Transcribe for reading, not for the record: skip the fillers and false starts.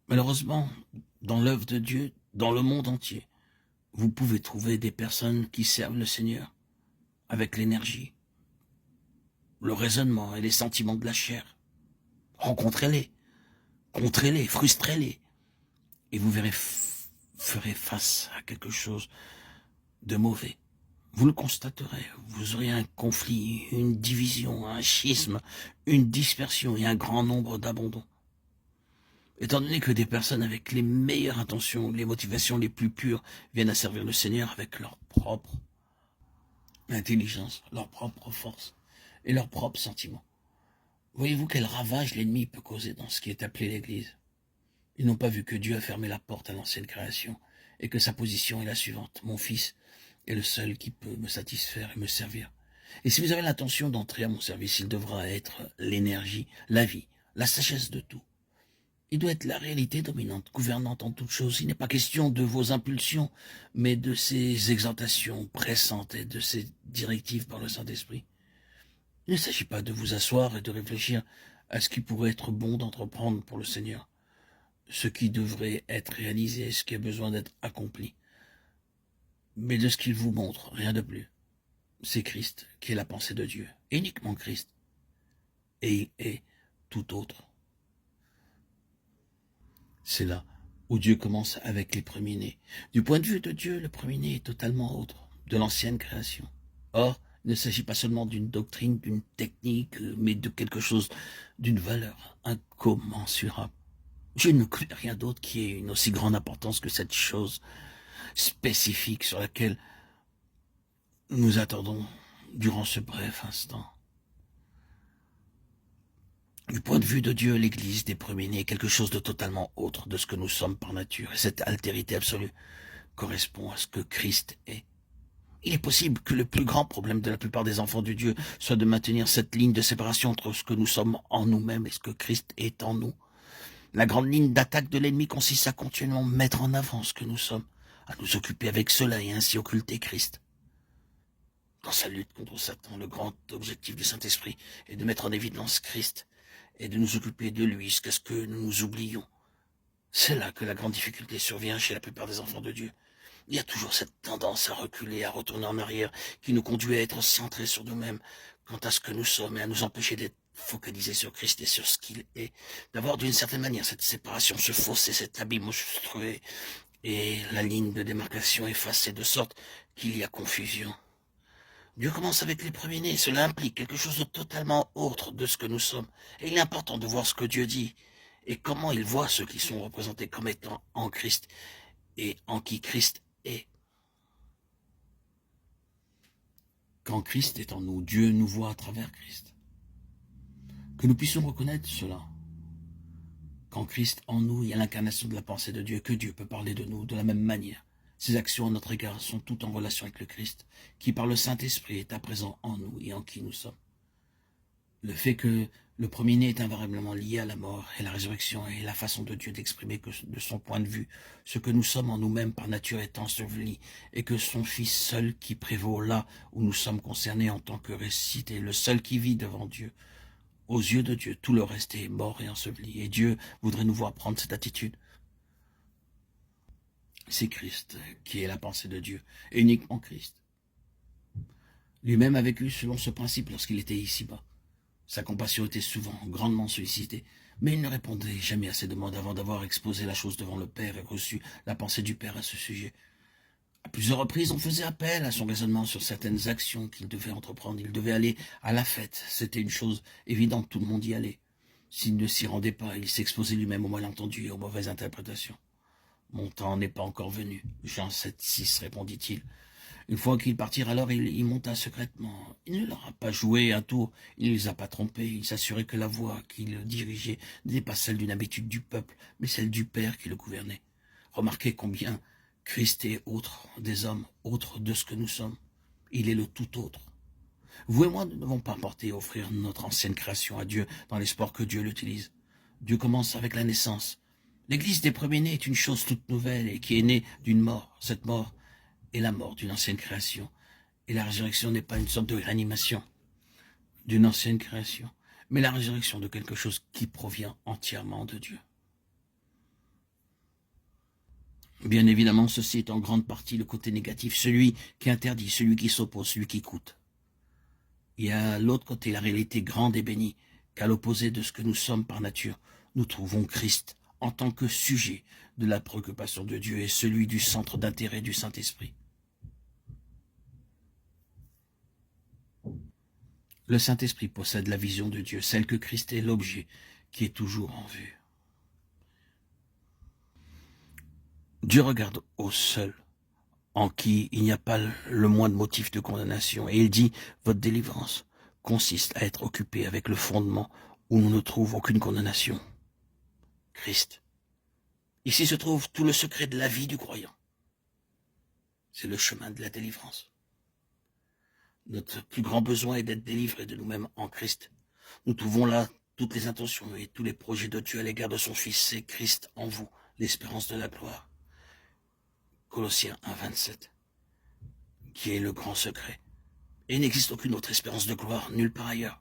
Malheureusement, dans l'œuvre de Dieu, dans le monde entier, vous pouvez trouver des personnes qui servent le Seigneur avec l'énergie, le raisonnement et les sentiments de la chair. Rencontrez-les, contrez-les, frustrez-les, et vous ferez face à quelque chose de mauvais. Vous le constaterez, vous aurez un conflit, une division, un schisme, une dispersion et un grand nombre d'abandons. Étant donné que des personnes avec les meilleures intentions, les motivations les plus pures viennent à servir le Seigneur avec leur propre intelligence, leur propre force et leurs propres sentiments. Voyez-vous quel ravage l'ennemi peut causer dans ce qui est appelé l'Église? Ils n'ont pas vu que Dieu a fermé la porte à l'ancienne création et que sa position est la suivante. Mon fils est le seul qui peut me satisfaire et me servir. Et si vous avez l'intention d'entrer à mon service, il devra être l'énergie, la vie, la sagesse de tout. Il doit être la réalité dominante, gouvernante en toutes choses. Il n'est pas question de vos impulsions, mais de ses exhortations pressantes et de ses directives par le Saint-Esprit. Il ne s'agit pas de vous asseoir et de réfléchir à ce qui pourrait être bon d'entreprendre pour le Seigneur, ce qui devrait être réalisé, ce qui a besoin d'être accompli, mais de ce qu'il vous montre, rien de plus. C'est Christ qui est la pensée de Dieu, uniquement Christ, et il est tout autre. C'est là où Dieu commence avec les premiers-nés. Du point de vue de Dieu, le premier-né est totalement autre de l'ancienne création. Or, il ne s'agit pas seulement d'une doctrine, d'une technique, mais de quelque chose, d'une valeur incommensurable. Je ne connais rien d'autre qui ait une aussi grande importance que cette chose spécifique sur laquelle nous attendons durant ce bref instant. Du point de vue de Dieu, l'Église des premiers-nés est quelque chose de totalement autre de ce que nous sommes par nature. Et cette altérité absolue correspond à ce que Christ est. Il est possible que le plus grand problème de la plupart des enfants de Dieu soit de maintenir cette ligne de séparation entre ce que nous sommes en nous-mêmes et ce que Christ est en nous. La grande ligne d'attaque de l'ennemi consiste à continuellement mettre en avant ce que nous sommes, à nous occuper avec cela et ainsi occulter Christ. Dans sa lutte contre Satan, le grand objectif du Saint-Esprit est de mettre en évidence Christ et de nous occuper de lui jusqu'à ce que nous nous oublions. C'est là que la grande difficulté survient chez la plupart des enfants de Dieu. Il y a toujours cette tendance à reculer, à retourner en arrière, qui nous conduit à être centrés sur nous-mêmes, quant à ce que nous sommes, et à nous empêcher d'être focalisés sur Christ et sur ce qu'il est. D'avoir d'une certaine manière cette séparation, ce fossé, cet abîme monstrueux, et la ligne de démarcation effacée de sorte qu'il y a confusion. Dieu commence avec les premiers-nés, cela implique quelque chose de totalement autre de ce que nous sommes. Et il est important de voir ce que Dieu dit, et comment il voit ceux qui sont représentés comme étant en Christ, et en qui Christ est. Quand Christ est en nous, Dieu nous voit à travers Christ. Que nous puissions reconnaître cela. Quand Christ en nous, il y a l'incarnation de la pensée de Dieu, que Dieu peut parler de nous de la même manière. Ses actions à notre égard sont toutes en relation avec le Christ, qui par le Saint-Esprit est à présent en nous et en qui nous sommes. Le fait que le premier-né est invariablement lié à la mort et la résurrection est la façon de Dieu d'exprimer que de son point de vue ce que nous sommes en nous-mêmes par nature est enseveli et que son Fils seul qui prévaut là où nous sommes concernés en tant que ressuscité, le seul qui vit devant Dieu. Aux yeux de Dieu, tout le reste est mort et enseveli. Et Dieu voudrait nous voir prendre cette attitude. C'est Christ qui est la pensée de Dieu, et uniquement Christ. Lui-même a vécu selon ce principe lorsqu'il était ici-bas. Sa compassion était souvent grandement sollicitée, mais il ne répondait jamais à ses demandes avant d'avoir exposé la chose devant le Père et reçu la pensée du Père à ce sujet. À plusieurs reprises, on faisait appel à son raisonnement sur certaines actions qu'il devait entreprendre. Il devait aller à la fête, c'était une chose évidente, tout le monde y allait. S'il ne s'y rendait pas, il s'exposait lui-même aux malentendus et aux mauvaises interprétations. « Mon temps n'est pas encore venu. » Jean 7,6 répondit-il. Une fois qu'il partirent, alors il monta secrètement. Il ne leur a pas joué un tour, il ne les a pas trompés, il s'assurait que la voie qui le dirigeait n'était pas celle d'une habitude du peuple, mais celle du Père qui le gouvernait. Remarquez combien Christ est autre des hommes, autre de ce que nous sommes. Il est le tout autre. Vous et moi ne devons pas porter et offrir notre ancienne création à Dieu dans l'espoir que Dieu l'utilise. Dieu commence avec la naissance. L'Église des premiers-nés est une chose toute nouvelle et qui est née d'une mort. Cette mort est la mort d'une ancienne création. Et la résurrection n'est pas une sorte de réanimation d'une ancienne création, mais la résurrection de quelque chose qui provient entièrement de Dieu. Bien évidemment, ceci est en grande partie le côté négatif, celui qui interdit, celui qui s'oppose, celui qui coûte. Il y a l'autre côté, la réalité grande et bénie, qu'à l'opposé de ce que nous sommes par nature, nous trouvons Christ en tant que sujet de la préoccupation de Dieu et celui du centre d'intérêt du Saint-Esprit. Le Saint-Esprit possède la vision de Dieu, celle que Christ est l'objet qui est toujours en vue. Dieu regarde au seul, en qui il n'y a pas le moindre motif de condamnation, et il dit, votre délivrance consiste à être occupé avec le fondement où nous ne trouvons aucune condamnation. Christ. Ici se trouve tout le secret de la vie du croyant. C'est le chemin de la délivrance. Notre plus grand besoin est d'être délivrés de nous-mêmes en Christ. Nous trouvons là toutes les intentions et tous les projets de Dieu à l'égard de son Fils. C'est Christ en vous, l'espérance de la gloire. Colossiens 1, 27, qui est le grand secret. Et il n'existe aucune autre espérance de gloire nulle part ailleurs.